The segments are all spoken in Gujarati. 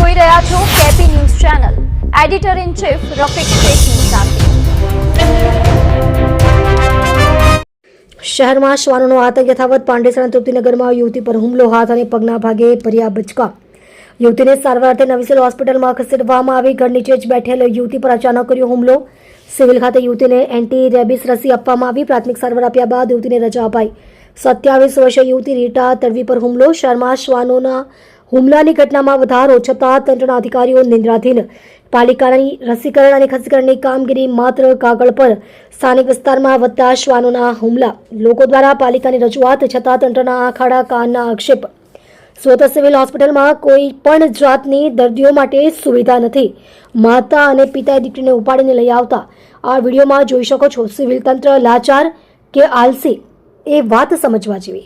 જોઈ રહ્યા છો KP news channel editor in chief Rafiq શેખની સાથે। શહેરમાં શ્વાનોનો આતંક યથાવત। પાંડેસરા તૃપ્તિનગરમાં યુવતી પર હુમલો, હાથ અને પગના ભાગે ભર્યા બચકા। યુવતીને સારવાર અર્થે નવી સિવિલ હોસ્પિટલમાં ખસેડવામાં આવી। ઘર નીચે જ બેઠેલ યુવતી પર અચાનક કર્યો હુમલો। સિવિલ ખાતે યુવતીને એન્ટી રેબિસ રસી આપવામાં આવી। પ્રાથમિક સારવાર આપ્યા બાદ યુવતીને રજા અપાઈ। 27 વર્ષીય યુવતી રીટા તડવી પર હુમલો। શહેરમાં શ્વાનોના હુમલાની ઘટનામાં વધારો છતાં તંત્રના અધિકારીઓ નિંદ્રાધીન। પાલિકાની રસીકરણ અને ખસીકરણની કામગીરી માત્ર કાગળ પર। સ્થાનિક વિસ્તારમાં વધતા શ્વાનોના હુમલા। લોકો દ્વારા પાલિકાની રજૂઆત છતાં તંત્રના આખાડા કાનના આક્ષેપ। સુરત સિવિલ હોસ્પિટલમાં કોઈ પણ જાતની દર્દીઓ માટે સુવિધા નથી। માતા અને પિતાએ દીકરીને ઉપાડીને લઈ આવતા આ વિડીયોમાં જોઈ શકો છો। સિવિલ તંત્ર લાચાર કે આલસી એ વાત સમજવા જેવી।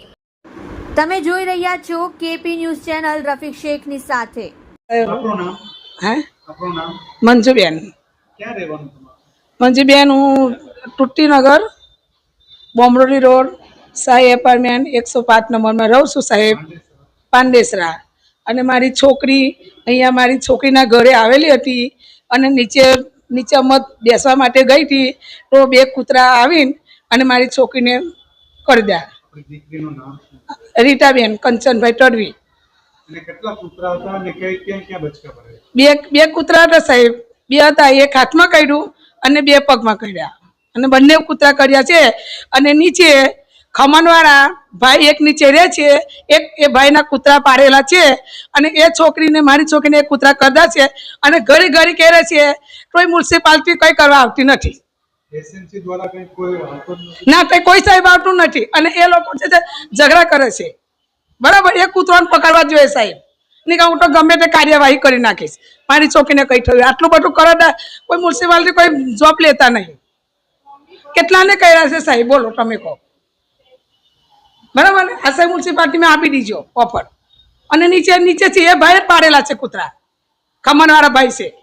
તમે જોઈ રહ્યા છો કેપી ન્યૂઝ ચેનલ રફીક શેખની સાથે। આપણું નામ હે આપણું નામ મંજુબેન ક્યાં રહેવાનું તમારું? મંજુબેન હું તૃપ્તિનગર બોમરોલી રોડ સાઈ એપાર્ટમેન્ટ 105 નંબરમાં રહું છું સાહેબ, પાંડેસરા। અને મારી છોકરી અહીંયા મારી છોકરીના ઘરે આવેલી હતી અને નીચે મત બેસવા માટે ગઈ હતી તો બે કૂતરા આવીને અને મારી છોકરીને કરી દે। આપણી દીકરીનું નામ શું? રીટાબેન કંચનભાઈ તડવી। અને કેટલા કૂતરા હતા અને ક્યાં બચકા પડે? બે કૂતરા હતા સાહેબ, બે હતા। એક હાથમાં કર્યું અને બે પગમાં કર્યા અને બંને કૂતરા કર્યા છે। અને નીચે ખમણવાળા ભાઈ એક નીચે રહે છે, એક એ ભાઈના કૂતરા પાડેલા છે અને એ છોકરીને મારી છોકરીને એક કૂતરા કરતા છે અને ઘડી ઘડી કરે છે। કોઈ મ્યુનિસિપાલિટી કંઈ કરવા આવતી નથી। એસએમસી દ્વારા કંઈ કોઈ આવતો જ નથી? ના, કંઈ કોઈ સાહેબ આવતું નથી અને એ લોકો છે તે ઝઘડા કરે છે। બરાબર, એ કૂતરાને પકડવા જોઈએ સાહેબ, નહીં કે હું તો ગમે તે કાર્યવાહી કરી નાખીશ। મારી છોકરીને કંઈ થયું આટલું બધું કરે કોઈ મ્યુનિસિપાલિટી કોઈ જોબ લેતા નહીં। કેટલાને કર્યા છે સાહેબ, બોલો તમે કહો। બરાબર ને, આ સાહેબ મ્યુનિસિપાલિટીમાં આપી દીજો ઓફર। અને નીચેથી એ ભાઈ પાડેલા છે કૂતરા, ખમણવાળા ભાઈ છે।